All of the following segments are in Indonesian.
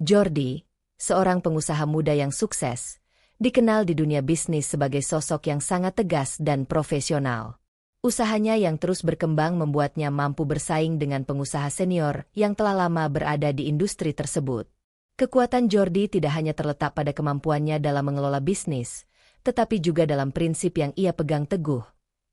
Jordi, seorang pengusaha muda yang sukses, dikenal di dunia bisnis sebagai sosok yang sangat tegas dan profesional. Usahanya yang terus berkembang membuatnya mampu bersaing dengan pengusaha senior yang telah lama berada di industri tersebut. Kekuatan Jordi tidak hanya terletak pada kemampuannya dalam mengelola bisnis, tetapi juga dalam prinsip yang ia pegang teguh.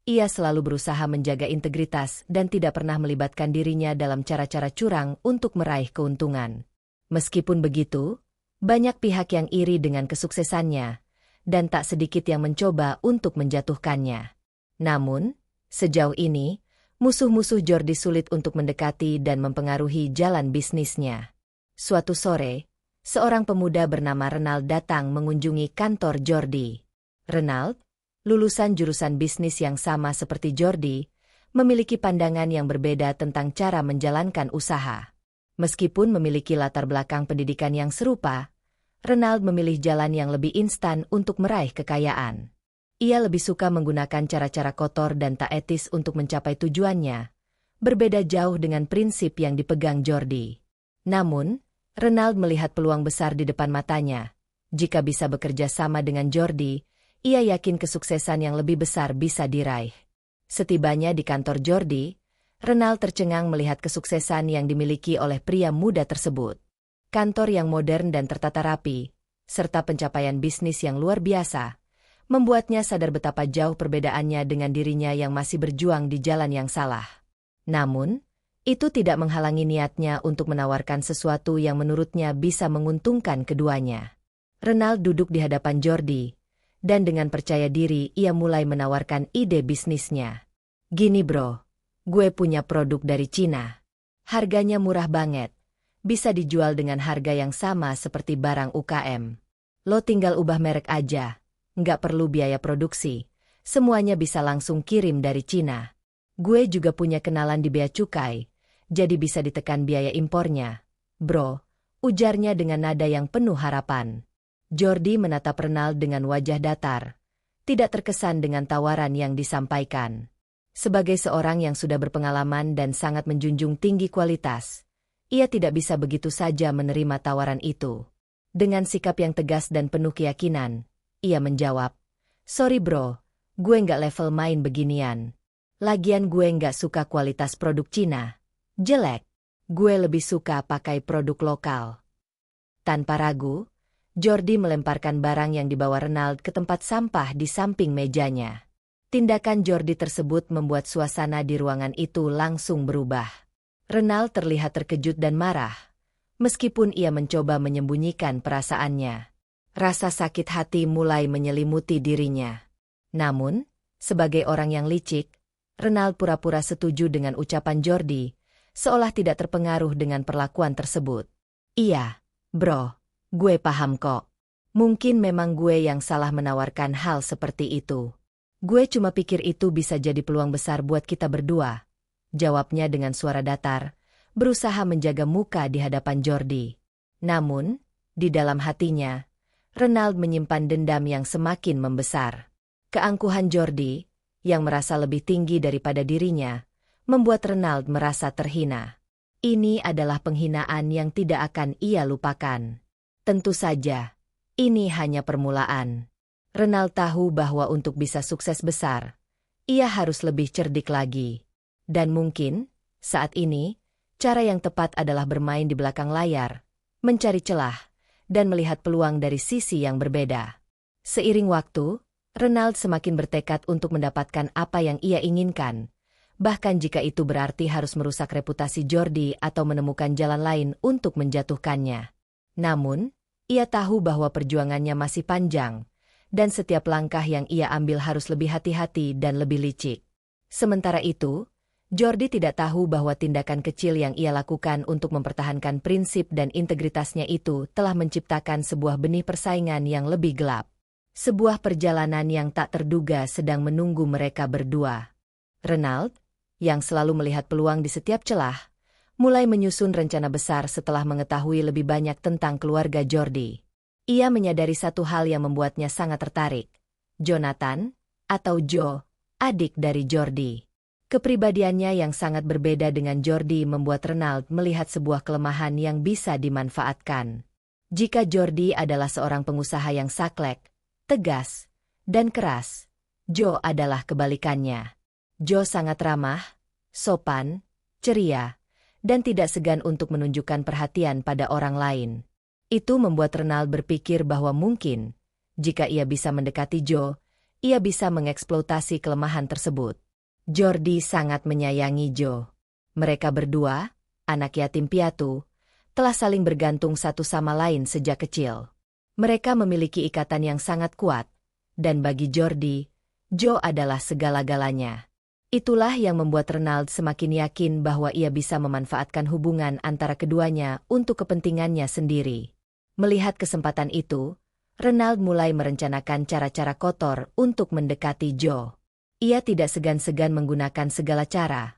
Ia selalu berusaha menjaga integritas dan tidak pernah melibatkan dirinya dalam cara-cara curang untuk meraih keuntungan. Meskipun begitu, banyak pihak yang iri dengan kesuksesannya, dan tak sedikit yang mencoba untuk menjatuhkannya. Namun, sejauh ini, musuh-musuh Jordi sulit untuk mendekati dan mempengaruhi jalan bisnisnya. Suatu sore, seorang pemuda bernama Renald datang mengunjungi kantor Jordi. Renald, lulusan jurusan bisnis yang sama seperti Jordi, memiliki pandangan yang berbeda tentang cara menjalankan usaha. Meskipun memiliki latar belakang pendidikan yang serupa, Renald memilih jalan yang lebih instan untuk meraih kekayaan. Ia lebih suka menggunakan cara-cara kotor dan tak etis untuk mencapai tujuannya, berbeda jauh dengan prinsip yang dipegang Jordi. Namun, Renald melihat peluang besar di depan matanya. Jika bisa bekerja sama dengan Jordi, ia yakin kesuksesan yang lebih besar bisa diraih. Setibanya di kantor Jordi, Renald tercengang melihat kesuksesan yang dimiliki oleh pria muda tersebut. Kantor yang modern dan tertata rapi, serta pencapaian bisnis yang luar biasa, membuatnya sadar betapa jauh perbedaannya dengan dirinya yang masih berjuang di jalan yang salah. Namun, itu tidak menghalangi niatnya untuk menawarkan sesuatu yang menurutnya bisa menguntungkan keduanya. Renald duduk di hadapan Jordi, dan dengan percaya diri ia mulai menawarkan ide bisnisnya. Gini bro, gue punya produk dari Cina. Harganya murah banget. Bisa dijual dengan harga yang sama seperti barang UKM. Lo tinggal ubah merek aja. Nggak perlu biaya produksi. Semuanya bisa langsung kirim dari Cina. Gue juga punya kenalan di bea cukai, jadi bisa ditekan biaya impornya. Bro, ujarnya dengan nada yang penuh harapan. Jordi menatap Renald dengan wajah datar, tidak terkesan dengan tawaran yang disampaikan. Sebagai seorang yang sudah berpengalaman dan sangat menjunjung tinggi kualitas, ia tidak bisa begitu saja menerima tawaran itu. Dengan sikap yang tegas dan penuh keyakinan, ia menjawab, "Sorry bro, gue nggak level main beginian. Lagian gue nggak suka kualitas produk Cina. Jelek. Gue lebih suka pakai produk lokal." Tanpa ragu, Jordi melemparkan barang yang dibawa Renald ke tempat sampah di samping mejanya. Tindakan Jordi tersebut membuat suasana di ruangan itu langsung berubah. Renald terlihat terkejut dan marah, meskipun ia mencoba menyembunyikan perasaannya. Rasa sakit hati mulai menyelimuti dirinya. Namun, sebagai orang yang licik, Renald pura-pura setuju dengan ucapan Jordi, seolah tidak terpengaruh dengan perlakuan tersebut. "Iya, bro. Gue paham kok. Mungkin memang gue yang salah menawarkan hal seperti itu. Gue cuma pikir itu bisa jadi peluang besar buat kita berdua," jawabnya dengan suara datar, berusaha menjaga muka di hadapan Jordi. Namun, di dalam hatinya, Renald menyimpan dendam yang semakin membesar. Keangkuhan Jordi, yang merasa lebih tinggi daripada dirinya, membuat Renald merasa terhina. Ini adalah penghinaan yang tidak akan ia lupakan. Tentu saja, ini hanya permulaan. Renald tahu bahwa untuk bisa sukses besar, ia harus lebih cerdik lagi. Dan mungkin, saat ini, cara yang tepat adalah bermain di belakang layar, mencari celah, dan melihat peluang dari sisi yang berbeda. Seiring waktu, Renald semakin bertekad untuk mendapatkan apa yang ia inginkan, bahkan jika itu berarti harus merusak reputasi Jordi atau menemukan jalan lain untuk menjatuhkannya. Namun, ia tahu bahwa perjuangannya masih panjang, dan setiap langkah yang ia ambil harus lebih hati-hati dan lebih licik. Sementara itu, Jordi tidak tahu bahwa tindakan kecil yang ia lakukan untuk mempertahankan prinsip dan integritasnya itu telah menciptakan sebuah benih persaingan yang lebih gelap. Sebuah perjalanan yang tak terduga sedang menunggu mereka berdua. Renald, yang selalu melihat peluang di setiap celah, mulai menyusun rencana besar setelah mengetahui lebih banyak tentang keluarga Jordi. Ia menyadari satu hal yang membuatnya sangat tertarik. Jonathan, atau Joe, adik dari Jordi. Kepribadiannya yang sangat berbeda dengan Jordi membuat Renald melihat sebuah kelemahan yang bisa dimanfaatkan. Jika Jordi adalah seorang pengusaha yang saklek, tegas, dan keras, Joe adalah kebalikannya. Joe sangat ramah, sopan, ceria, dan tidak segan untuk menunjukkan perhatian pada orang lain. Itu membuat Renald berpikir bahwa mungkin, jika ia bisa mendekati Joe, ia bisa mengeksploitasi kelemahan tersebut. Jordi sangat menyayangi Joe. Mereka berdua, anak yatim piatu, telah saling bergantung satu sama lain sejak kecil. Mereka memiliki ikatan yang sangat kuat, dan bagi Jordi, Joe adalah segala-galanya. Itulah yang membuat Renald semakin yakin bahwa ia bisa memanfaatkan hubungan antara keduanya untuk kepentingannya sendiri. Melihat kesempatan itu, Renald mulai merencanakan cara-cara kotor untuk mendekati Joe. Ia tidak segan-segan menggunakan segala cara,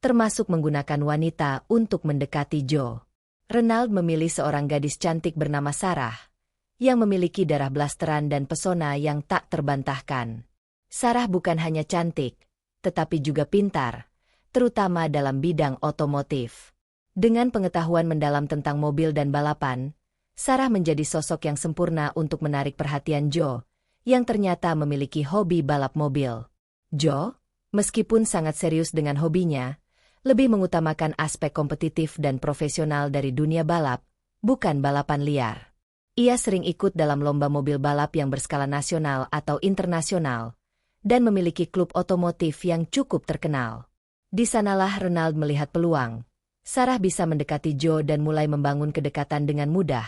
termasuk menggunakan wanita untuk mendekati Joe. Renald memilih seorang gadis cantik bernama Sarah, yang memiliki darah blasteran dan pesona yang tak terbantahkan. Sarah bukan hanya cantik, tetapi juga pintar, terutama dalam bidang otomotif. Dengan pengetahuan mendalam tentang mobil dan balapan, Sarah menjadi sosok yang sempurna untuk menarik perhatian Joe, yang ternyata memiliki hobi balap mobil. Joe, meskipun sangat serius dengan hobinya, lebih mengutamakan aspek kompetitif dan profesional dari dunia balap, bukan balapan liar. Ia sering ikut dalam lomba mobil balap yang berskala nasional atau internasional, dan memiliki klub otomotif yang cukup terkenal. Di sanalah Renald melihat peluang. Sarah bisa mendekati Joe dan mulai membangun kedekatan dengan mudah,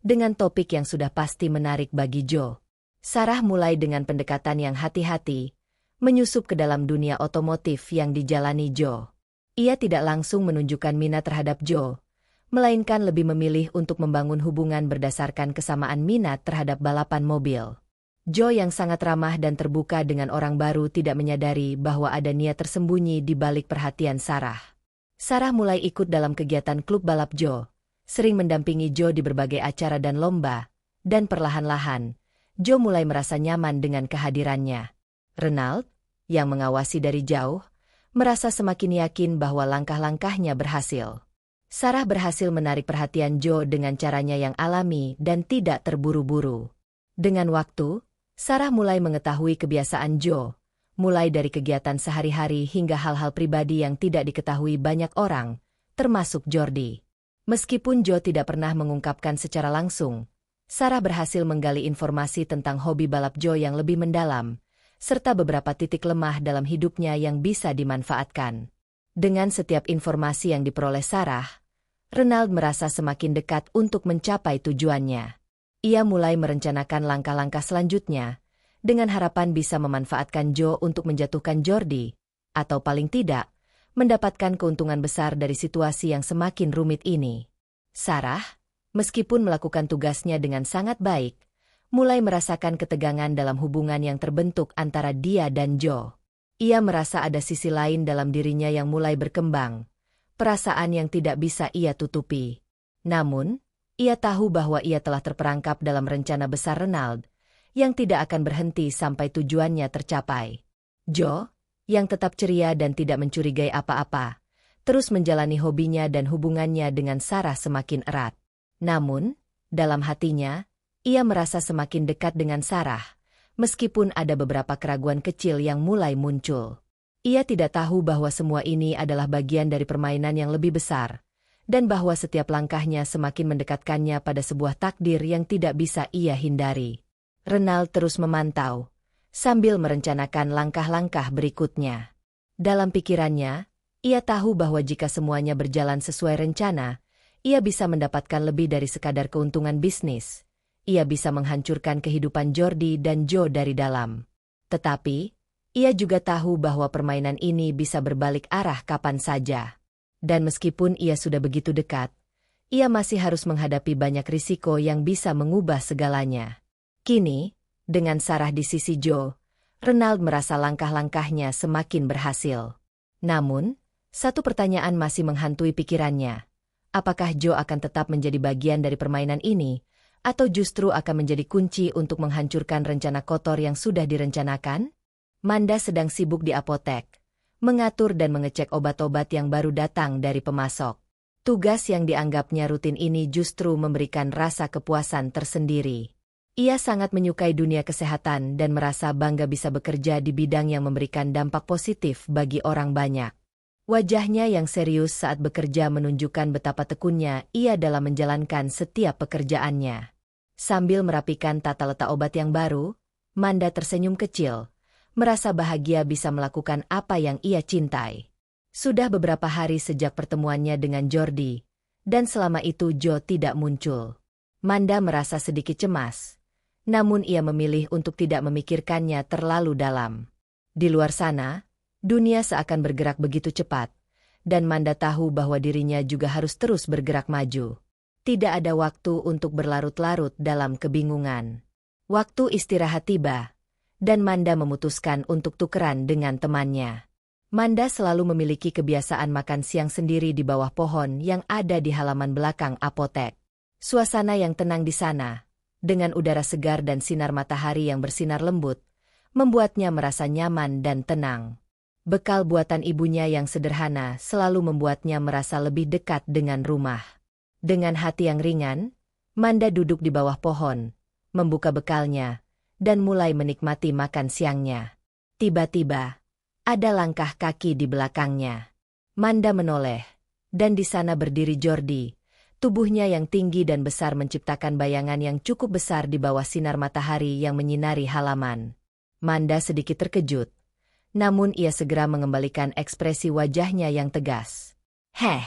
dengan topik yang sudah pasti menarik bagi Joe. Sarah mulai dengan pendekatan yang hati-hati, menyusup ke dalam dunia otomotif yang dijalani Joe. Ia tidak langsung menunjukkan minat terhadap Joe, melainkan lebih memilih untuk membangun hubungan berdasarkan kesamaan minat terhadap balapan mobil. Joe yang sangat ramah dan terbuka dengan orang baru tidak menyadari bahwa ada niat tersembunyi di balik perhatian Sarah. Sarah mulai ikut dalam kegiatan klub balap Joe, sering mendampingi Joe di berbagai acara dan lomba, dan perlahan-lahan, Joe mulai merasa nyaman dengan kehadirannya. Renald, yang mengawasi dari jauh, merasa semakin yakin bahwa langkah-langkahnya berhasil. Sarah berhasil menarik perhatian Joe dengan caranya yang alami dan tidak terburu-buru. Dengan waktu, Sarah mulai mengetahui kebiasaan Joe, mulai dari kegiatan sehari-hari hingga hal-hal pribadi yang tidak diketahui banyak orang, termasuk Jordi. Meskipun Joe tidak pernah mengungkapkan secara langsung, Sarah berhasil menggali informasi tentang hobi balap Joe yang lebih mendalam, serta beberapa titik lemah dalam hidupnya yang bisa dimanfaatkan. Dengan setiap informasi yang diperoleh Sarah, Renald merasa semakin dekat untuk mencapai tujuannya. Ia mulai merencanakan langkah-langkah selanjutnya, dengan harapan bisa memanfaatkan Joe untuk menjatuhkan Jordi, atau paling tidak, mendapatkan keuntungan besar dari situasi yang semakin rumit ini. Sarah, meskipun melakukan tugasnya dengan sangat baik, mulai merasakan ketegangan dalam hubungan yang terbentuk antara dia dan Joe. Ia merasa ada sisi lain dalam dirinya yang mulai berkembang, perasaan yang tidak bisa ia tutupi. Namun, ia tahu bahwa ia telah terperangkap dalam rencana besar Renald, yang tidak akan berhenti sampai tujuannya tercapai. Joe, yang tetap ceria dan tidak mencurigai apa-apa, terus menjalani hobinya dan hubungannya dengan Sarah semakin erat. Namun, dalam hatinya, ia merasa semakin dekat dengan Sarah, meskipun ada beberapa keraguan kecil yang mulai muncul. Ia tidak tahu bahwa semua ini adalah bagian dari permainan yang lebih besar, dan bahwa setiap langkahnya semakin mendekatkannya pada sebuah takdir yang tidak bisa ia hindari. Renald terus memantau, sambil merencanakan langkah-langkah berikutnya. Dalam pikirannya, ia tahu bahwa jika semuanya berjalan sesuai rencana, ia bisa mendapatkan lebih dari sekadar keuntungan bisnis. Ia bisa menghancurkan kehidupan Jordi dan Joe dari dalam. Tetapi, ia juga tahu bahwa permainan ini bisa berbalik arah kapan saja. Dan meskipun ia sudah begitu dekat, ia masih harus menghadapi banyak risiko yang bisa mengubah segalanya. Kini, dengan Sarah di sisi Joe, Renald merasa langkah-langkahnya semakin berhasil. Namun, satu pertanyaan masih menghantui pikirannya. Apakah Joe akan tetap menjadi bagian dari permainan ini, atau justru akan menjadi kunci untuk menghancurkan rencana kotor yang sudah direncanakan? Manda sedang sibuk di apotek, mengatur dan mengecek obat-obat yang baru datang dari pemasok. Tugas yang dianggapnya rutin ini justru memberikan rasa kepuasan tersendiri. Ia sangat menyukai dunia kesehatan dan merasa bangga bisa bekerja di bidang yang memberikan dampak positif bagi orang banyak. Wajahnya yang serius saat bekerja menunjukkan betapa tekunnya ia dalam menjalankan setiap pekerjaannya. Sambil merapikan tata letak obat yang baru, Manda tersenyum kecil, merasa bahagia bisa melakukan apa yang ia cintai. Sudah beberapa hari sejak pertemuannya dengan Jordi, dan selama itu Joe tidak muncul. Manda merasa sedikit cemas, namun ia memilih untuk tidak memikirkannya terlalu dalam. Di luar sana, dunia seakan bergerak begitu cepat, dan Manda tahu bahwa dirinya juga harus terus bergerak maju. Tidak ada waktu untuk berlarut-larut dalam kebingungan. Waktu istirahat tiba, dan Manda memutuskan untuk tukeran dengan temannya. Manda selalu memiliki kebiasaan makan siang sendiri di bawah pohon yang ada di halaman belakang apotek. Suasana yang tenang di sana, dengan udara segar dan sinar matahari yang bersinar lembut, membuatnya merasa nyaman dan tenang. Bekal buatan ibunya yang sederhana selalu membuatnya merasa lebih dekat dengan rumah. Dengan hati yang ringan, Manda duduk di bawah pohon, membuka bekalnya, dan mulai menikmati makan siangnya. Tiba-tiba, ada langkah kaki di belakangnya. Manda menoleh, dan di sana berdiri Jordi. Tubuhnya yang tinggi dan besar menciptakan bayangan yang cukup besar di bawah sinar matahari yang menyinari halaman. Manda sedikit terkejut, namun ia segera mengembalikan ekspresi wajahnya yang tegas. "Heh,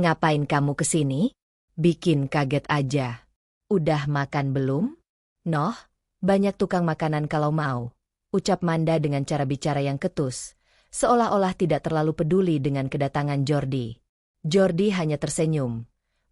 ngapain kamu kesini? Bikin kaget aja. Udah makan belum?" "Noh, banyak tukang makanan kalau mau," ucap Manda dengan cara bicara yang ketus, seolah-olah tidak terlalu peduli dengan kedatangan Jordi. Jordi hanya tersenyum,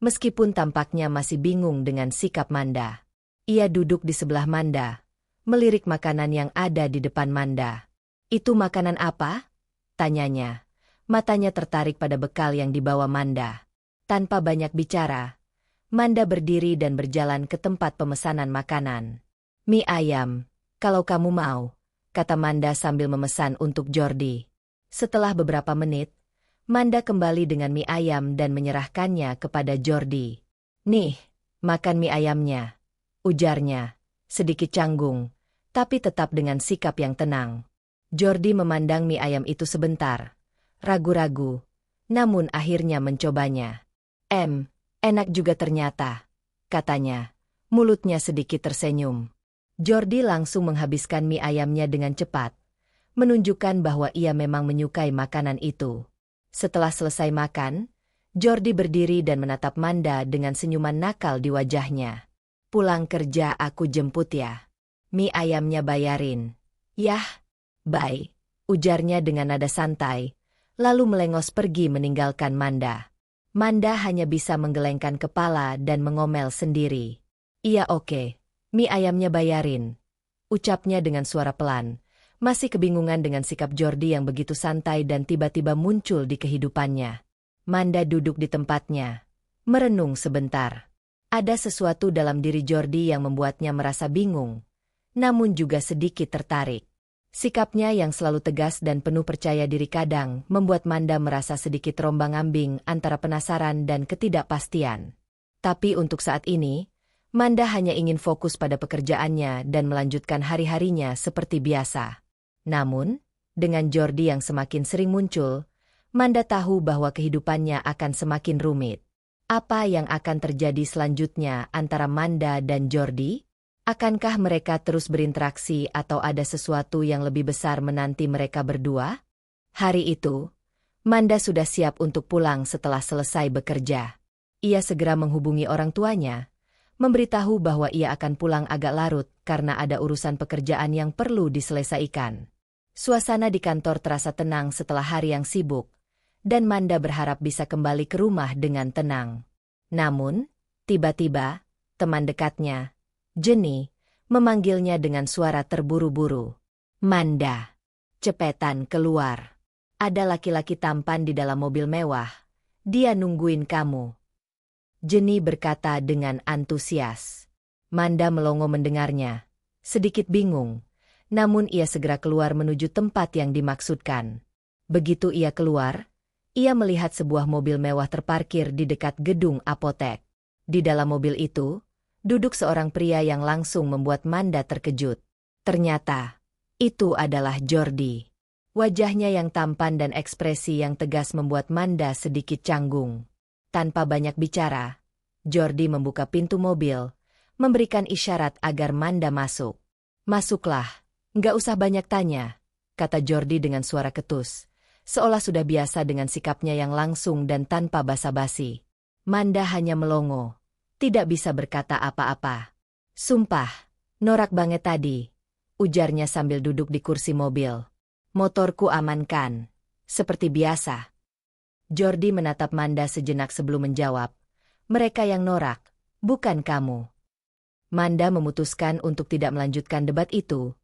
meskipun tampaknya masih bingung dengan sikap Manda. Ia duduk di sebelah Manda, melirik makanan yang ada di depan Manda. "Itu makanan apa?" tanyanya. Matanya tertarik pada bekal yang dibawa Manda. Tanpa banyak bicara, Manda berdiri dan berjalan ke tempat pemesanan makanan. "Mie ayam, kalau kamu mau," kata Manda sambil memesan untuk Jordi. Setelah beberapa menit, Manda kembali dengan mie ayam dan menyerahkannya kepada Jordi. "Nih, makan mie ayamnya," ujarnya, sedikit canggung, tapi tetap dengan sikap yang tenang. Jordi memandang mie ayam itu sebentar, ragu-ragu, namun akhirnya mencobanya. Enak juga ternyata," katanya, mulutnya sedikit tersenyum. Jordi langsung menghabiskan mie ayamnya dengan cepat, menunjukkan bahwa ia memang menyukai makanan itu. Setelah selesai makan, Jordi berdiri dan menatap Manda dengan senyuman nakal di wajahnya. "Pulang kerja aku jemput ya. Mie ayamnya bayarin." "Yah, bye," ujarnya dengan nada santai, lalu melengos pergi meninggalkan Manda. Manda hanya bisa menggelengkan kepala dan mengomel sendiri. "Iya oke. Mie ayamnya bayarin," ucapnya dengan suara pelan, masih kebingungan dengan sikap Jordi yang begitu santai dan tiba-tiba muncul di kehidupannya. Manda duduk di tempatnya, merenung sebentar. Ada sesuatu dalam diri Jordi yang membuatnya merasa bingung, namun juga sedikit tertarik. Sikapnya yang selalu tegas dan penuh percaya diri kadang membuat Manda merasa sedikit terombang-ambing antara penasaran dan ketidakpastian. Tapi untuk saat ini, Manda hanya ingin fokus pada pekerjaannya dan melanjutkan hari-harinya seperti biasa. Namun, dengan Jordi yang semakin sering muncul, Manda tahu bahwa kehidupannya akan semakin rumit. Apa yang akan terjadi selanjutnya antara Manda dan Jordi? Akankah mereka terus berinteraksi atau ada sesuatu yang lebih besar menanti mereka berdua? Hari itu, Manda sudah siap untuk pulang setelah selesai bekerja. Ia segera menghubungi orang tuanya, memberitahu bahwa ia akan pulang agak larut karena ada urusan pekerjaan yang perlu diselesaikan. Suasana di kantor terasa tenang setelah hari yang sibuk, dan Manda berharap bisa kembali ke rumah dengan tenang. Namun, tiba-tiba, teman dekatnya, Jenny, memanggilnya dengan suara terburu-buru. "Manda, cepetan keluar. Ada laki-laki tampan di dalam mobil mewah. Dia nungguin kamu." Jenny berkata dengan antusias. Manda melongo mendengarnya, sedikit bingung, namun ia segera keluar menuju tempat yang dimaksudkan. Begitu ia keluar, Ia melihat sebuah mobil mewah terparkir di dekat gedung apotek. Di dalam mobil itu, duduk seorang pria yang langsung membuat Manda terkejut. Ternyata, itu adalah Jordi. Wajahnya yang tampan dan ekspresi yang tegas membuat Manda sedikit canggung. Tanpa banyak bicara, Jordi membuka pintu mobil, memberikan isyarat agar Manda masuk. "Masuklah, nggak usah banyak tanya," kata Jordi dengan suara ketus, seolah sudah biasa dengan sikapnya yang langsung dan tanpa basa-basi. Manda hanya melongo, tidak bisa berkata apa-apa. "Sumpah, norak banget tadi," ujarnya sambil duduk di kursi mobil. "Motorku amankan, seperti biasa." Jordi menatap Manda sejenak sebelum menjawab, "Mereka yang norak, bukan kamu." Manda memutuskan untuk tidak melanjutkan debat itu,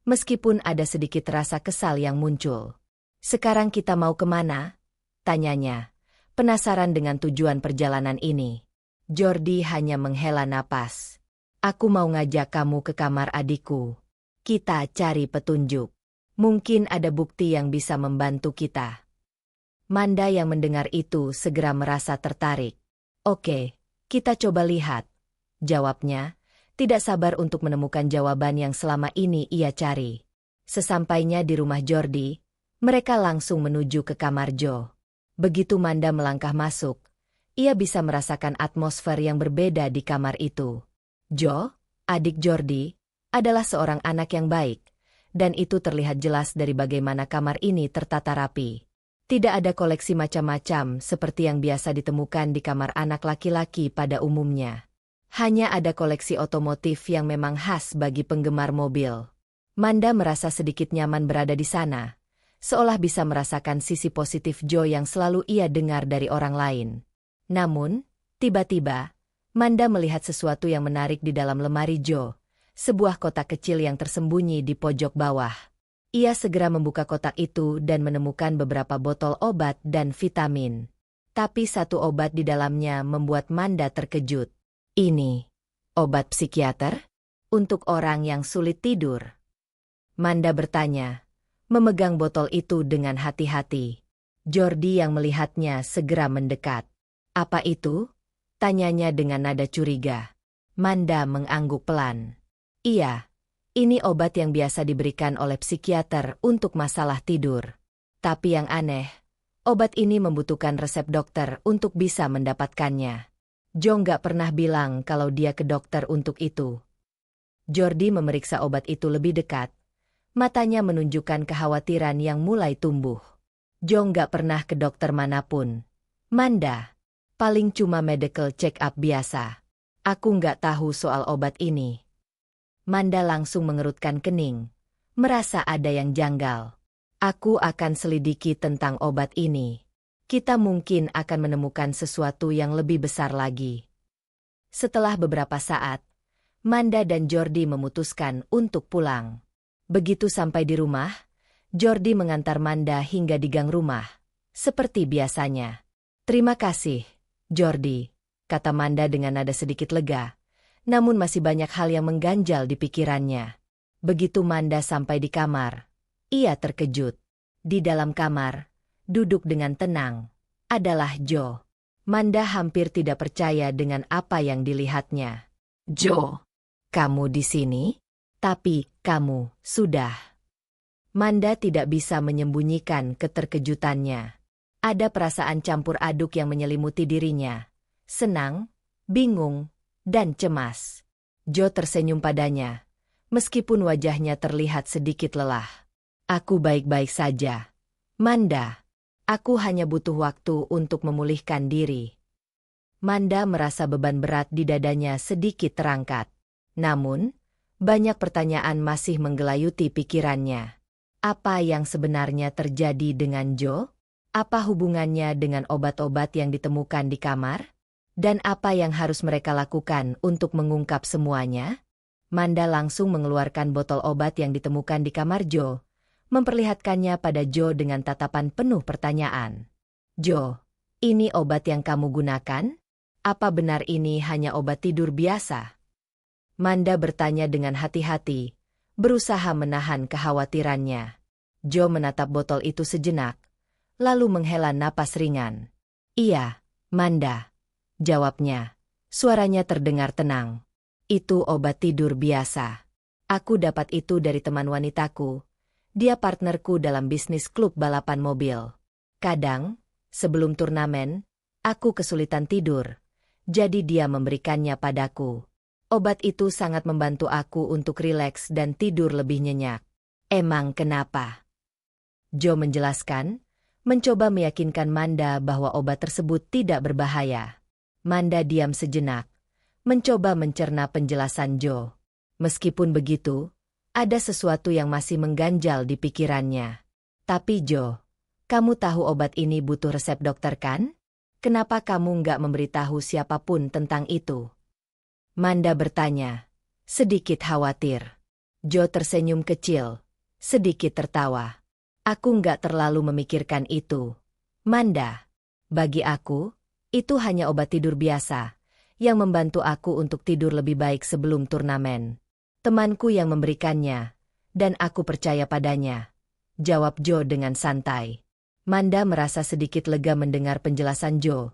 meskipun ada sedikit rasa kesal yang muncul. "Sekarang kita mau kemana?" tanyanya, penasaran dengan tujuan perjalanan ini. Jordi hanya menghela napas. "Aku mau ngajak kamu ke kamar adikku. Kita cari petunjuk. Mungkin ada bukti yang bisa membantu kita." Manda yang mendengar itu segera merasa tertarik. "Oke, kita coba lihat," jawabnya, tidak sabar untuk menemukan jawaban yang selama ini ia cari. Sesampainya di rumah Jordi, mereka langsung menuju ke kamar Joe. Begitu Manda melangkah masuk, ia bisa merasakan atmosfer yang berbeda di kamar itu. Joe, adik Jordi, adalah seorang anak yang baik, dan itu terlihat jelas dari bagaimana kamar ini tertata rapi. Tidak ada koleksi macam-macam seperti yang biasa ditemukan di kamar anak laki-laki pada umumnya. Hanya ada koleksi otomotif yang memang khas bagi penggemar mobil. Manda merasa sedikit nyaman berada di sana, seolah bisa merasakan sisi positif Joe yang selalu ia dengar dari orang lain. Namun, tiba-tiba, Manda melihat sesuatu yang menarik di dalam lemari Joe, sebuah kotak kecil yang tersembunyi di pojok bawah. Ia segera membuka kotak itu dan menemukan beberapa botol obat dan vitamin. Tapi satu obat di dalamnya membuat Manda terkejut. "Ini obat psikiater? Untuk orang yang sulit tidur?" Manda bertanya, memegang botol itu dengan hati-hati. Jordi yang melihatnya segera mendekat. "Apa itu?" tanyanya dengan nada curiga. Manda mengangguk pelan. "Iya, ini obat yang biasa diberikan oleh psikiater untuk masalah tidur. Tapi yang aneh, obat ini membutuhkan resep dokter untuk bisa mendapatkannya. Joe nggak pernah bilang kalau dia ke dokter untuk itu." Jordi memeriksa obat itu lebih dekat. Matanya menunjukkan kekhawatiran yang mulai tumbuh. "Joe nggak pernah ke dokter manapun, Manda. Paling cuma medical check-up biasa. Aku nggak tahu soal obat ini." Manda langsung mengerutkan kening, merasa ada yang janggal. "Aku akan selidiki tentang obat ini. Kita mungkin akan menemukan sesuatu yang lebih besar lagi." Setelah beberapa saat, Manda dan Jordi memutuskan untuk pulang. Begitu sampai di rumah, Jordi mengantar Manda hingga di gang rumah, seperti biasanya. "Terima kasih, Jordi," kata Manda dengan nada sedikit lega, namun masih banyak hal yang mengganjal di pikirannya. Begitu Manda sampai di kamar, ia terkejut. Di dalam kamar, duduk dengan tenang, adalah Joe. Manda hampir tidak percaya dengan apa yang dilihatnya. "Joe, kamu di sini? Tapi, kamu sudah..." Manda tidak bisa menyembunyikan keterkejutannya. Ada perasaan campur aduk yang menyelimuti dirinya. Senang, bingung, dan cemas. Joe tersenyum padanya, meskipun wajahnya terlihat sedikit lelah. "Aku baik-baik saja, Manda. Aku hanya butuh waktu untuk memulihkan diri." Manda merasa beban berat di dadanya sedikit terangkat. Namun, banyak pertanyaan masih menggelayuti pikirannya. Apa yang sebenarnya terjadi dengan Joe? Apa hubungannya dengan obat-obat yang ditemukan di kamar? Dan apa yang harus mereka lakukan untuk mengungkap semuanya? Manda langsung mengeluarkan botol obat yang ditemukan di kamar Joe, memperlihatkannya pada Joe dengan tatapan penuh pertanyaan. "Joe, ini obat yang kamu gunakan? Apa benar ini hanya obat tidur biasa?" Manda bertanya dengan hati-hati, berusaha menahan kekhawatirannya. Joe menatap botol itu sejenak, lalu menghela napas ringan. "Iya, Manda," jawabnya. Suaranya terdengar tenang. "Itu obat tidur biasa. Aku dapat itu dari teman wanitaku. Dia partnerku dalam bisnis klub balapan mobil. Kadang, sebelum turnamen, aku kesulitan tidur, jadi dia memberikannya padaku. Obat itu sangat membantu aku untuk rileks dan tidur lebih nyenyak." "Emang kenapa?" Joe menjelaskan, mencoba meyakinkan Manda bahwa obat tersebut tidak berbahaya. Manda diam sejenak, mencoba mencerna penjelasan Joe. Meskipun begitu, ada sesuatu yang masih mengganjal di pikirannya. "Tapi Joe, kamu tahu obat ini butuh resep dokter kan? Kenapa kamu nggak memberitahu siapapun tentang itu?" Manda bertanya, sedikit khawatir. Joe tersenyum kecil, sedikit tertawa. "Aku nggak terlalu memikirkan itu, Manda. Bagi aku, itu hanya obat tidur biasa, yang membantu aku untuk tidur lebih baik sebelum turnamen. Temanku yang memberikannya, dan aku percaya padanya," jawab Joe dengan santai. Manda merasa sedikit lega mendengar penjelasan Joe,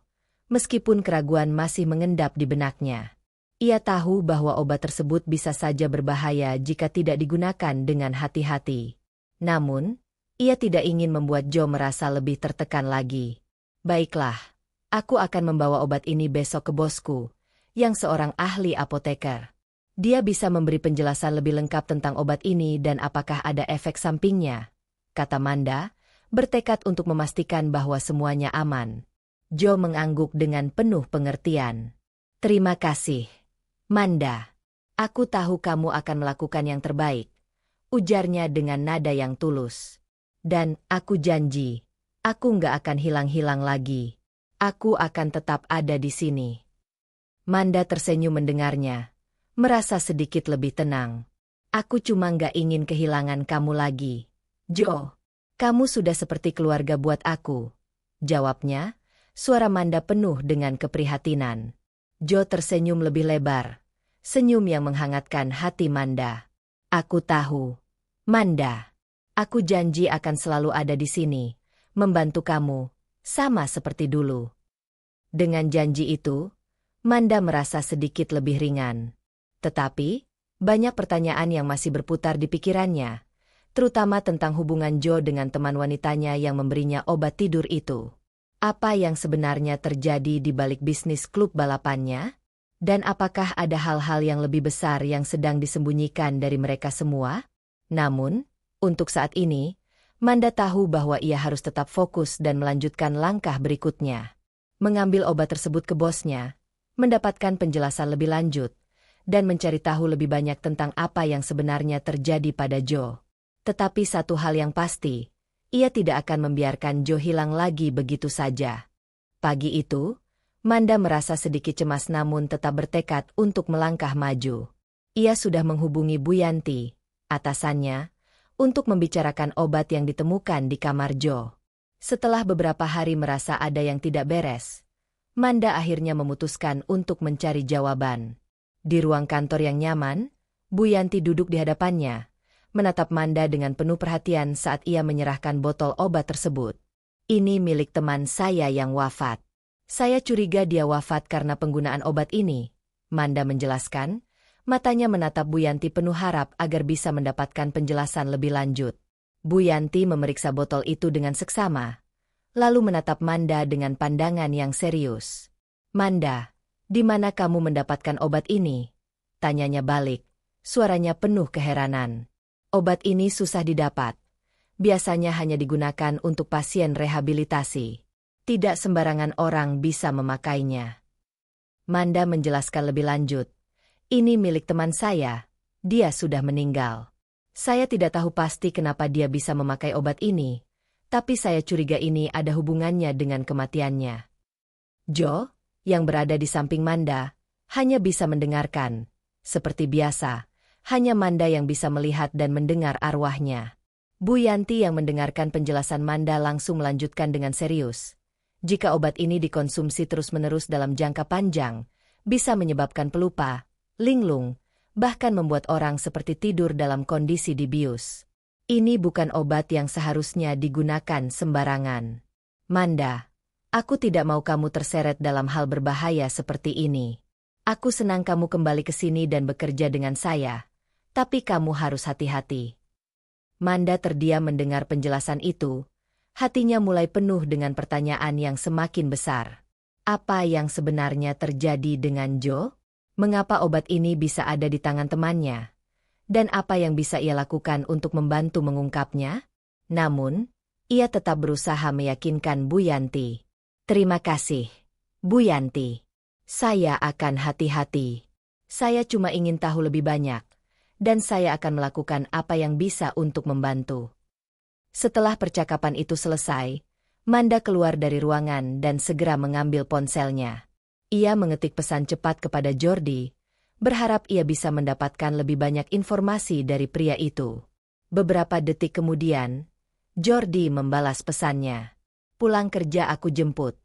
meskipun keraguan masih mengendap di benaknya. Ia tahu bahwa obat tersebut bisa saja berbahaya jika tidak digunakan dengan hati-hati. Namun, ia tidak ingin membuat Joe merasa lebih tertekan lagi. "Baiklah, aku akan membawa obat ini besok ke bosku, yang seorang ahli apoteker. Dia bisa memberi penjelasan lebih lengkap tentang obat ini dan apakah ada efek sampingnya," kata Manda, bertekad untuk memastikan bahwa semuanya aman. Joe mengangguk dengan penuh pengertian. "Terima kasih, Manda. Aku tahu kamu akan melakukan yang terbaik," ujarnya dengan nada yang tulus. "Dan aku janji, aku nggak akan hilang-hilang lagi. Aku akan tetap ada di sini." Manda tersenyum mendengarnya, merasa sedikit lebih tenang. "Aku cuma nggak ingin kehilangan kamu lagi, Joe. Kamu sudah seperti keluarga buat aku," jawabnya, suara Manda penuh dengan keprihatinan. Joe tersenyum lebih lebar, senyum yang menghangatkan hati Manda. "Aku tahu, Manda. Aku janji akan selalu ada di sini, membantu kamu, sama seperti dulu." Dengan janji itu, Manda merasa sedikit lebih ringan. Tetapi, banyak pertanyaan yang masih berputar di pikirannya, terutama tentang hubungan Joe dengan teman wanitanya yang memberinya obat tidur itu. Apa yang sebenarnya terjadi di balik bisnis klub balapannya? Dan apakah ada hal-hal yang lebih besar yang sedang disembunyikan dari mereka semua? Namun, untuk saat ini, Manda tahu bahwa ia harus tetap fokus dan melanjutkan langkah berikutnya. Mengambil obat tersebut ke bosnya, mendapatkan penjelasan lebih lanjut, dan mencari tahu lebih banyak tentang apa yang sebenarnya terjadi pada Joe. Tetapi satu hal yang pasti, ia tidak akan membiarkan Joe hilang lagi begitu saja. Pagi itu, Manda merasa sedikit cemas namun tetap bertekad untuk melangkah maju. Ia sudah menghubungi Bu Yanti, atasannya, untuk membicarakan obat yang ditemukan di kamar Joe. Setelah beberapa hari merasa ada yang tidak beres, Manda akhirnya memutuskan untuk mencari jawaban. Di ruang kantor yang nyaman, Bu Yanti duduk di hadapannya, menatap Manda dengan penuh perhatian saat ia menyerahkan botol obat tersebut. "Ini milik teman saya yang wafat. Saya curiga dia wafat karena penggunaan obat ini," Manda menjelaskan, matanya menatap Bu Yanti penuh harap agar bisa mendapatkan penjelasan lebih lanjut. Bu Yanti memeriksa botol itu dengan seksama, lalu menatap Manda dengan pandangan yang serius. "Manda, di mana kamu mendapatkan obat ini?" tanyanya balik, suaranya penuh keheranan. "Obat ini susah didapat. Biasanya hanya digunakan untuk pasien rehabilitasi. Tidak sembarangan orang bisa memakainya." Manda menjelaskan lebih lanjut. "Ini milik teman saya. Dia sudah meninggal. Saya tidak tahu pasti kenapa dia bisa memakai obat ini, tapi saya curiga ini ada hubungannya dengan kematiannya." Joe, yang berada di samping Manda, hanya bisa mendengarkan. Seperti biasa, hanya Manda yang bisa melihat dan mendengar arwahnya. Bu Yanti yang mendengarkan penjelasan Manda langsung melanjutkan dengan serius. "Jika obat ini dikonsumsi terus-menerus dalam jangka panjang, bisa menyebabkan pelupa, linglung, bahkan membuat orang seperti tidur dalam kondisi dibius. Ini bukan obat yang seharusnya digunakan sembarangan." Manda, aku tidak mau kamu terseret dalam hal berbahaya seperti ini. Aku senang kamu kembali ke sini dan bekerja dengan saya, tapi kamu harus hati-hati. Manda terdiam mendengar penjelasan itu. Hatinya mulai penuh dengan pertanyaan yang semakin besar. Apa yang sebenarnya terjadi dengan Joe? Mengapa obat ini bisa ada di tangan temannya? Dan apa yang bisa ia lakukan untuk membantu mengungkapnya? Namun, ia tetap berusaha meyakinkan Bu Yanti. Terima kasih, Bu Yanti. Saya akan hati-hati. Saya cuma ingin tahu lebih banyak, dan saya akan melakukan apa yang bisa untuk membantu. Setelah percakapan itu selesai, Manda keluar dari ruangan dan segera mengambil ponselnya. Ia mengetik pesan cepat kepada Jordi, berharap ia bisa mendapatkan lebih banyak informasi dari pria itu. Beberapa detik kemudian, Jordi membalas pesannya. Pulang kerja aku jemput.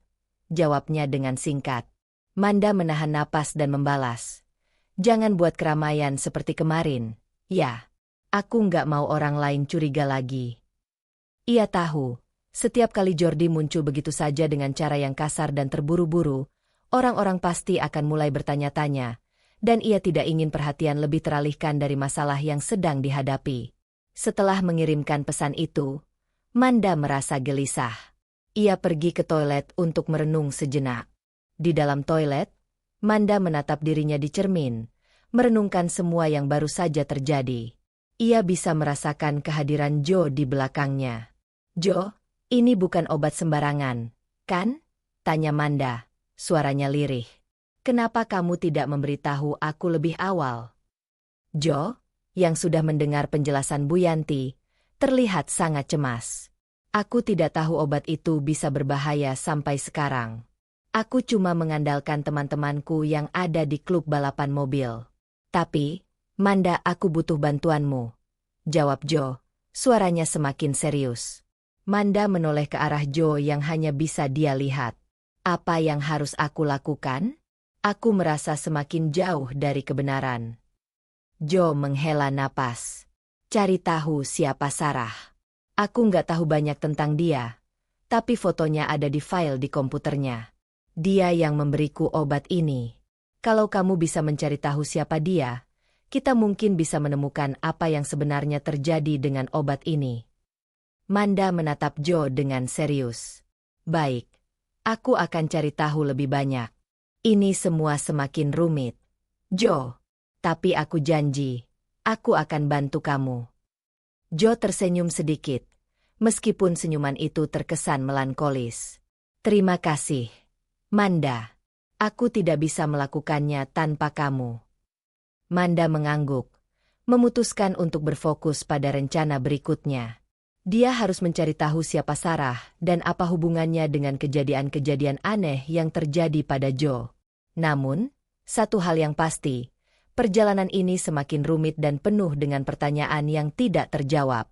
Jawabnya dengan singkat. Manda menahan napas dan membalas. Jangan buat keramaian seperti kemarin. Ya, aku nggak mau orang lain curiga lagi. Ia tahu, setiap kali Jordi muncul begitu saja dengan cara yang kasar dan terburu-buru, orang-orang pasti akan mulai bertanya-tanya, dan ia tidak ingin perhatian lebih teralihkan dari masalah yang sedang dihadapi. Setelah mengirimkan pesan itu, Manda merasa gelisah. Ia pergi ke toilet untuk merenung sejenak. Di dalam toilet, Manda menatap dirinya di cermin, merenungkan semua yang baru saja terjadi. Ia bisa merasakan kehadiran Joe di belakangnya. Joe, ini bukan obat sembarangan, kan? Tanya Manda, suaranya lirih. Kenapa kamu tidak memberitahu aku lebih awal? Joe, yang sudah mendengar penjelasan Bu Yanti, terlihat sangat cemas. Aku tidak tahu obat itu bisa berbahaya sampai sekarang. Aku cuma mengandalkan teman-temanku yang ada di klub balapan mobil. Tapi, Manda, aku butuh bantuanmu. Jawab Joe, suaranya semakin serius. Manda menoleh ke arah Joe yang hanya bisa dia lihat. Apa yang harus aku lakukan? Aku merasa semakin jauh dari kebenaran. Joe menghela napas. Cari tahu siapa Sarah. Aku nggak tahu banyak tentang dia, tapi fotonya ada di file di komputernya. Dia yang memberiku obat ini. Kalau kamu bisa mencari tahu siapa dia, kita mungkin bisa menemukan apa yang sebenarnya terjadi dengan obat ini. Manda menatap Joe dengan serius. Baik, aku akan cari tahu lebih banyak. Ini semua semakin rumit. Joe, tapi aku janji, aku akan bantu kamu. Joe tersenyum sedikit, meskipun senyuman itu terkesan melankolis. Terima kasih, Manda. Aku tidak bisa melakukannya tanpa kamu. Manda mengangguk, memutuskan untuk berfokus pada rencana berikutnya. Dia harus mencari tahu siapa Sarah dan apa hubungannya dengan kejadian-kejadian aneh yang terjadi pada Joe. Namun, satu hal yang pasti, perjalanan ini semakin rumit dan penuh dengan pertanyaan yang tidak terjawab.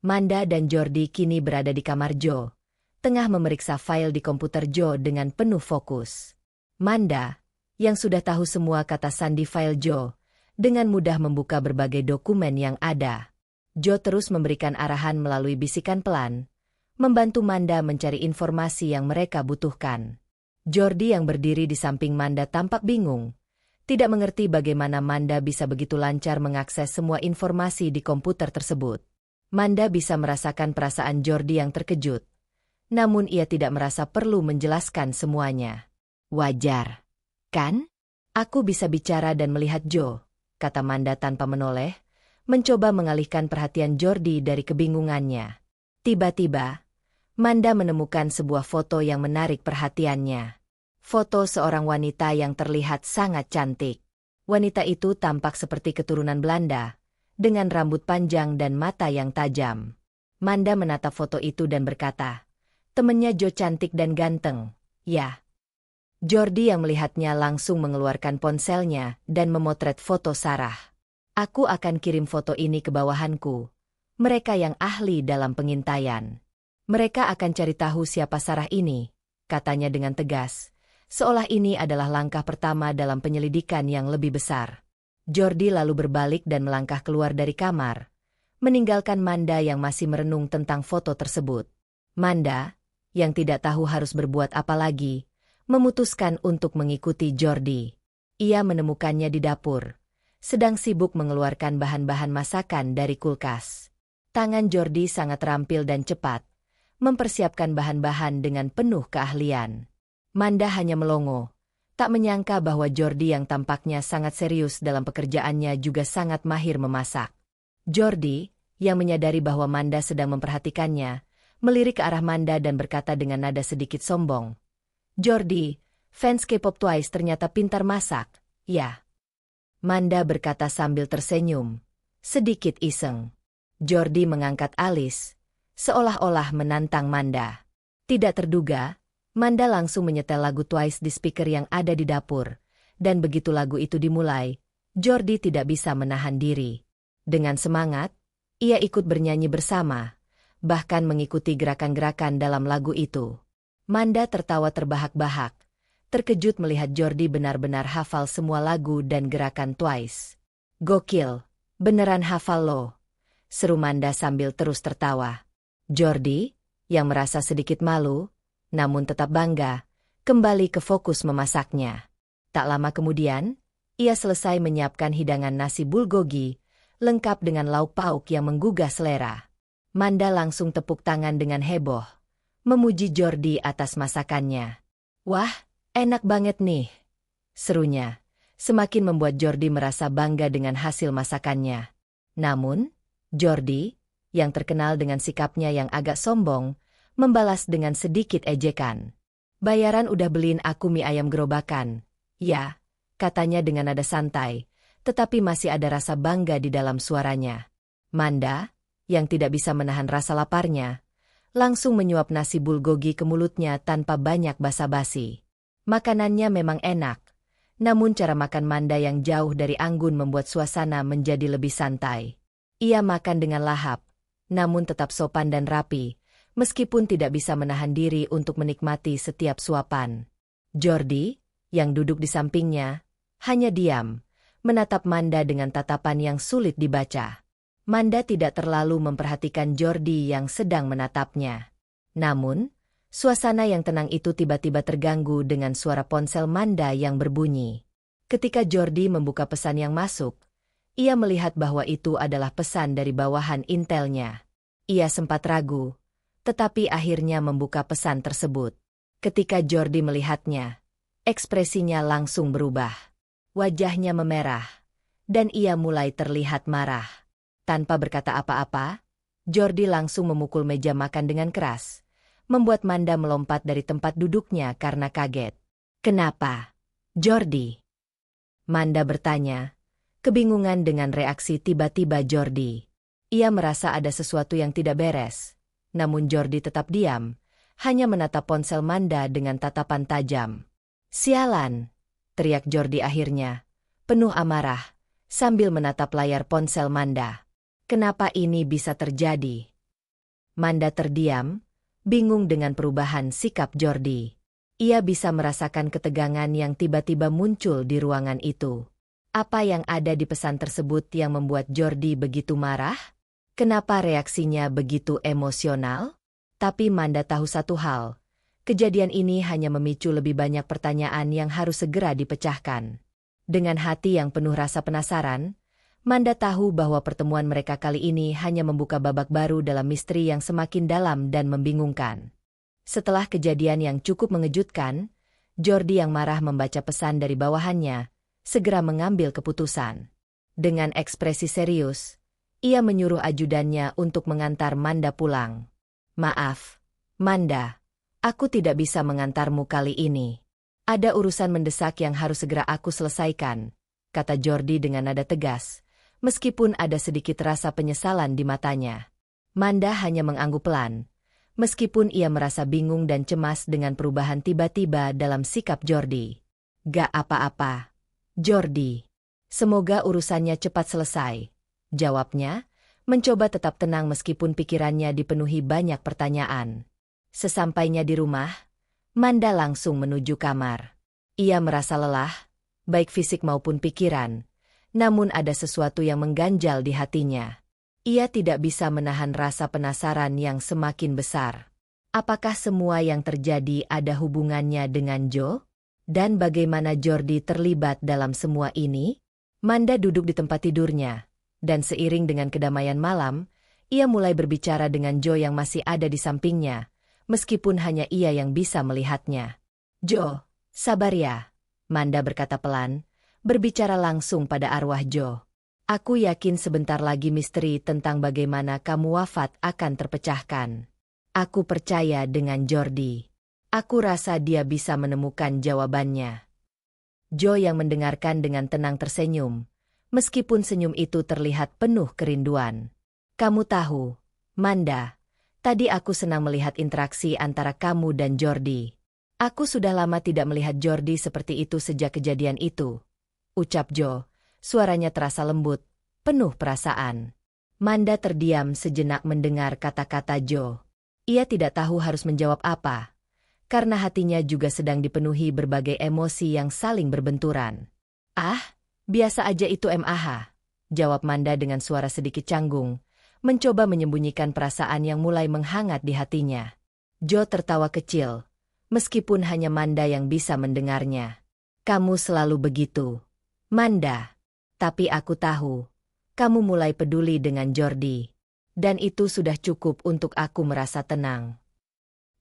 Manda dan Jordi kini berada di kamar Joe, tengah memeriksa file di komputer Joe dengan penuh fokus. Manda, yang sudah tahu semua kata sandi file Joe, dengan mudah membuka berbagai dokumen yang ada. Joe terus memberikan arahan melalui bisikan pelan, membantu Manda mencari informasi yang mereka butuhkan. Jordi yang berdiri di samping Manda tampak bingung, tidak mengerti bagaimana Manda bisa begitu lancar mengakses semua informasi di komputer tersebut. Manda bisa merasakan perasaan Jordi yang terkejut, namun ia tidak merasa perlu menjelaskan semuanya. Wajar, kan? Aku bisa bicara dan melihat Joe, kata Manda tanpa menoleh, mencoba mengalihkan perhatian Jordi dari kebingungannya. Tiba-tiba, Manda menemukan sebuah foto yang menarik perhatiannya. Foto seorang wanita yang terlihat sangat cantik. Wanita itu tampak seperti keturunan Belanda, dengan rambut panjang dan mata yang tajam. Manda menatap foto itu dan berkata, temannya Joe cantik dan ganteng, ya. Jordi yang melihatnya langsung mengeluarkan ponselnya dan memotret foto Sarah. Aku akan kirim foto ini ke bawahanku, mereka yang ahli dalam pengintaian. Mereka akan cari tahu siapa Sarah ini, katanya dengan tegas, seolah ini adalah langkah pertama dalam penyelidikan yang lebih besar. Jordi lalu berbalik dan melangkah keluar dari kamar, meninggalkan Manda yang masih merenung tentang foto tersebut. Manda, yang tidak tahu harus berbuat apa lagi, memutuskan untuk mengikuti Jordi. Ia menemukannya di dapur, sedang sibuk mengeluarkan bahan-bahan masakan dari kulkas. Tangan Jordi sangat terampil dan cepat, mempersiapkan bahan-bahan dengan penuh keahlian. Manda hanya melongo, tak menyangka bahwa Jordi yang tampaknya sangat serius dalam pekerjaannya juga sangat mahir memasak. Jordi, yang menyadari bahwa Manda sedang memperhatikannya, melirik ke arah Manda dan berkata dengan nada sedikit sombong, "Jordi, fans K-pop Twice ternyata pintar masak, ya?" Manda berkata sambil tersenyum, sedikit iseng. Jordi mengangkat alis, seolah-olah menantang Manda. Tidak terduga, Manda langsung menyetel lagu Twice di speaker yang ada di dapur, dan begitu lagu itu dimulai, Jordi tidak bisa menahan diri. Dengan semangat, ia ikut bernyanyi bersama, bahkan mengikuti gerakan-gerakan dalam lagu itu. Manda tertawa terbahak-bahak, terkejut melihat Jordi benar-benar hafal semua lagu dan gerakan Twice. "Gokil, beneran hafal lo," seru Manda sambil terus tertawa. Jordi, yang merasa sedikit malu, namun tetap bangga, kembali ke fokus memasaknya. Tak lama kemudian, ia selesai menyiapkan hidangan nasi bulgogi, lengkap dengan lauk pauk yang menggugah selera. Manda langsung tepuk tangan dengan heboh, memuji Jordi atas masakannya. "Wah, enak banget nih," serunya, semakin membuat Jordi merasa bangga dengan hasil masakannya. Namun, Jordi, yang terkenal dengan sikapnya yang agak sombong, membalas dengan sedikit ejekan. "Bayaran udah beliin aku mie ayam gerobakan." "Ya," katanya dengan nada santai, tetapi masih ada rasa bangga di dalam suaranya. Manda, yang tidak bisa menahan rasa laparnya, langsung menyuap nasi bulgogi ke mulutnya tanpa banyak basa-basi. Makanannya memang enak, namun cara makan Manda yang jauh dari anggun membuat suasana menjadi lebih santai. Ia makan dengan lahap, namun tetap sopan dan rapi, meskipun tidak bisa menahan diri untuk menikmati setiap suapan. Jordi, yang duduk di sampingnya, hanya diam, menatap Manda dengan tatapan yang sulit dibaca. Manda tidak terlalu memperhatikan Jordi yang sedang menatapnya. Namun, suasana yang tenang itu tiba-tiba terganggu dengan suara ponsel Manda yang berbunyi. Ketika Jordi membuka pesan yang masuk, ia melihat bahwa itu adalah pesan dari bawahan intelnya. Ia sempat ragu, tetapi akhirnya membuka pesan tersebut. Ketika Jordi melihatnya, ekspresinya langsung berubah. Wajahnya memerah, dan ia mulai terlihat marah. Tanpa berkata apa-apa, Jordi langsung memukul meja makan dengan keras, membuat Manda melompat dari tempat duduknya karena kaget. "Kenapa, Jordi?" Manda bertanya, kebingungan dengan reaksi tiba-tiba Jordi. Ia merasa ada sesuatu yang tidak beres. Namun Jordi tetap diam, hanya menatap ponsel Manda dengan tatapan tajam. "Sialan!" teriak Jordi akhirnya, penuh amarah, sambil menatap layar ponsel Manda. "Kenapa ini bisa terjadi?" Manda terdiam, bingung dengan perubahan sikap Jordi. Ia bisa merasakan ketegangan yang tiba-tiba muncul di ruangan itu. Apa yang ada di pesan tersebut yang membuat Jordi begitu marah? Kenapa reaksinya begitu emosional? Tapi Manda tahu satu hal, kejadian ini hanya memicu lebih banyak pertanyaan yang harus segera dipecahkan. Dengan hati yang penuh rasa penasaran, Manda tahu bahwa pertemuan mereka kali ini hanya membuka babak baru dalam misteri yang semakin dalam dan membingungkan. Setelah kejadian yang cukup mengejutkan, Jordi yang marah membaca pesan dari bawahannya, segera mengambil keputusan. Dengan ekspresi serius, ia menyuruh ajudannya untuk mengantar Manda pulang. "Maaf, Manda, aku tidak bisa mengantarmu kali ini. Ada urusan mendesak yang harus segera aku selesaikan," kata Jordi dengan nada tegas, meskipun ada sedikit rasa penyesalan di matanya. Manda hanya mengangguk pelan, meskipun ia merasa bingung dan cemas dengan perubahan tiba-tiba dalam sikap Jordi. "Gak apa-apa, Jordi. Semoga urusannya cepat selesai," jawabnya, mencoba tetap tenang meskipun pikirannya dipenuhi banyak pertanyaan. Sesampainya di rumah, Manda langsung menuju kamar. Ia merasa lelah, baik fisik maupun pikiran, namun ada sesuatu yang mengganjal di hatinya. Ia tidak bisa menahan rasa penasaran yang semakin besar. Apakah semua yang terjadi ada hubungannya dengan Joe? Dan bagaimana Jordi terlibat dalam semua ini? Manda duduk di tempat tidurnya, dan seiring dengan kedamaian malam, ia mulai berbicara dengan Joe yang masih ada di sampingnya, meskipun hanya ia yang bisa melihatnya. "Joe, sabar ya," Manda berkata pelan, berbicara langsung pada arwah Joe. "Aku yakin sebentar lagi misteri tentang bagaimana kamu wafat akan terpecahkan. Aku percaya dengan Jordi. Aku rasa dia bisa menemukan jawabannya." Joe yang mendengarkan dengan tenang tersenyum, meskipun senyum itu terlihat penuh kerinduan. "Kamu tahu, Manda, tadi aku senang melihat interaksi antara kamu dan Jordi. Aku sudah lama tidak melihat Jordi seperti itu sejak kejadian itu," ucap Joe, suaranya terasa lembut, penuh perasaan. Manda terdiam sejenak mendengar kata-kata Joe. Ia tidak tahu harus menjawab apa, karena hatinya juga sedang dipenuhi berbagai emosi yang saling berbenturan. "Ah, biasa aja itu MAH," jawab Manda dengan suara sedikit canggung, mencoba menyembunyikan perasaan yang mulai menghangat di hatinya. Joe tertawa kecil, meskipun hanya Manda yang bisa mendengarnya. "Kamu selalu begitu, Manda. Tapi aku tahu, kamu mulai peduli dengan Jordi. Dan itu sudah cukup untuk aku merasa tenang."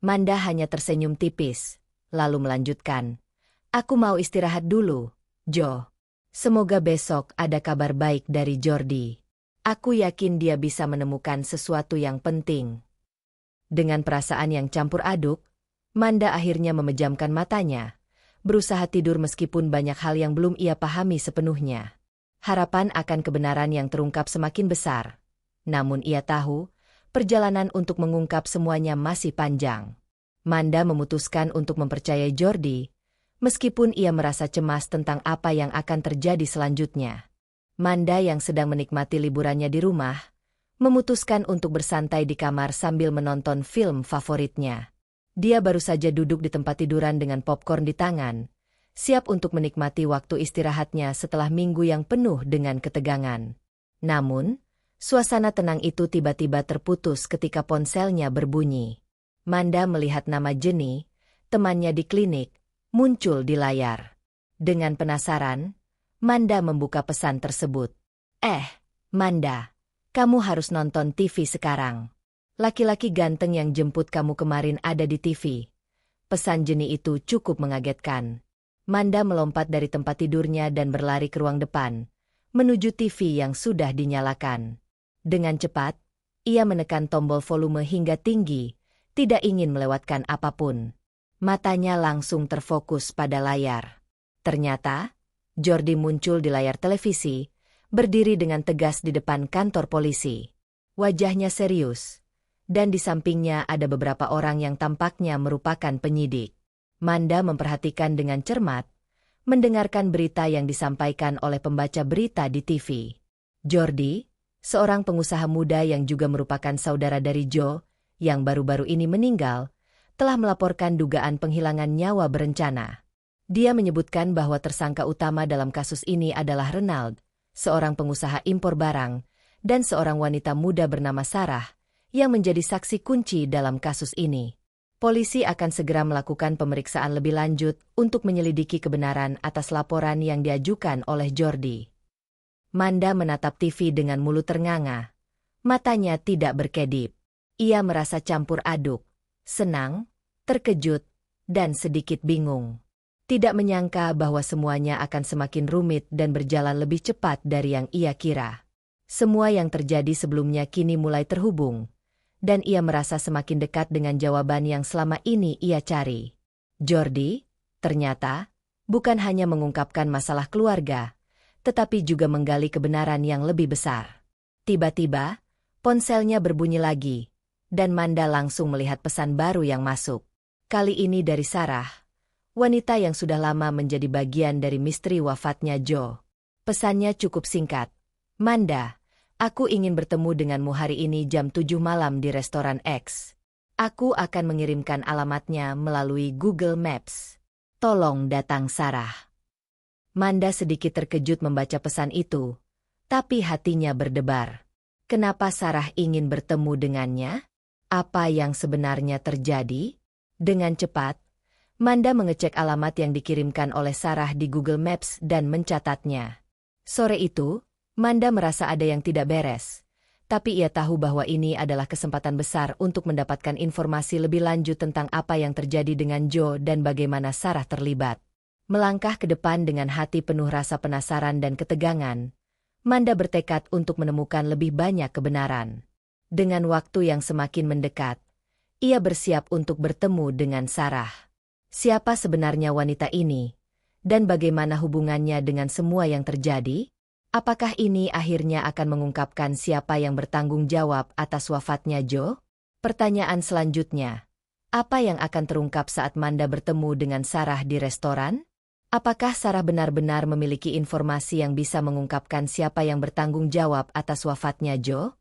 Manda hanya tersenyum tipis, lalu melanjutkan. "Aku mau istirahat dulu, Joe. Semoga besok ada kabar baik dari Jordi. Aku yakin dia bisa menemukan sesuatu yang penting." Dengan perasaan yang campur aduk, Manda akhirnya memejamkan matanya, berusaha tidur meskipun banyak hal yang belum ia pahami sepenuhnya. Harapan akan kebenaran yang terungkap semakin besar. Namun ia tahu, perjalanan untuk mengungkap semuanya masih panjang. Manda memutuskan untuk mempercayai Jordi, meskipun ia merasa cemas tentang apa yang akan terjadi selanjutnya. Manda yang sedang menikmati liburannya di rumah, memutuskan untuk bersantai di kamar sambil menonton film favoritnya. Dia baru saja duduk di tempat tiduran dengan popcorn di tangan, siap untuk menikmati waktu istirahatnya setelah minggu yang penuh dengan ketegangan. Namun, suasana tenang itu tiba-tiba terputus ketika ponselnya berbunyi. Manda melihat nama Jenny, temannya di klinik, muncul di layar. Dengan penasaran, Manda membuka pesan tersebut. Manda, kamu harus nonton TV sekarang. Laki-laki ganteng yang jemput kamu kemarin ada di TV." Pesan Jenny itu cukup mengagetkan. Manda melompat dari tempat tidurnya dan berlari ke ruang depan, menuju TV yang sudah dinyalakan. Dengan cepat, ia menekan tombol volume hingga tinggi, tidak ingin melewatkan apapun. Matanya langsung terfokus pada layar. Ternyata, Jordi muncul di layar televisi, berdiri dengan tegas di depan kantor polisi. Wajahnya serius, dan di sampingnya ada beberapa orang yang tampaknya merupakan penyidik. Manda memperhatikan dengan cermat, mendengarkan berita yang disampaikan oleh pembaca berita di TV. Jordi, seorang pengusaha muda yang juga merupakan saudara dari Joe, yang baru-baru ini meninggal, telah melaporkan dugaan penghilangan nyawa berencana. Dia menyebutkan bahwa tersangka utama dalam kasus ini adalah Renald, seorang pengusaha impor barang, dan seorang wanita muda bernama Sarah, yang menjadi saksi kunci dalam kasus ini. Polisi akan segera melakukan pemeriksaan lebih lanjut untuk menyelidiki kebenaran atas laporan yang diajukan oleh Jordi. Manda menatap TV dengan mulut ternganga. Matanya tidak berkedip. Ia merasa campur aduk, senang, terkejut, dan sedikit bingung. Tidak menyangka bahwa semuanya akan semakin rumit dan berjalan lebih cepat dari yang ia kira. Semua yang terjadi sebelumnya kini mulai terhubung, dan ia merasa semakin dekat dengan jawaban yang selama ini ia cari. Jordi, ternyata, bukan hanya mengungkapkan masalah keluarga, tetapi juga menggali kebenaran yang lebih besar. Tiba-tiba, ponselnya berbunyi lagi, dan Manda langsung melihat pesan baru yang masuk. Kali ini dari Sarah, wanita yang sudah lama menjadi bagian dari misteri wafatnya Joe. Pesannya cukup singkat. "Manda, aku ingin bertemu denganmu hari ini jam 7 malam di restoran X. Aku akan mengirimkan alamatnya melalui Google Maps. Tolong datang Sarah." Manda sedikit terkejut membaca pesan itu, tapi hatinya berdebar. Kenapa Sarah ingin bertemu dengannya? Apa yang sebenarnya terjadi? Dengan cepat, Manda mengecek alamat yang dikirimkan oleh Sarah di Google Maps dan mencatatnya. Sore itu, Manda merasa ada yang tidak beres. Tapi ia tahu bahwa ini adalah kesempatan besar untuk mendapatkan informasi lebih lanjut tentang apa yang terjadi dengan Joe dan bagaimana Sarah terlibat. Melangkah ke depan dengan hati penuh rasa penasaran dan ketegangan, Manda bertekad untuk menemukan lebih banyak kebenaran. Dengan waktu yang semakin mendekat, ia bersiap untuk bertemu dengan Sarah. Siapa sebenarnya wanita ini? Dan bagaimana hubungannya dengan semua yang terjadi? Apakah ini akhirnya akan mengungkapkan siapa yang bertanggung jawab atas wafatnya Joe? Pertanyaan selanjutnya, apa yang akan terungkap saat Manda bertemu dengan Sarah di restoran? Apakah Sarah benar-benar memiliki informasi yang bisa mengungkapkan siapa yang bertanggung jawab atas wafatnya Joe?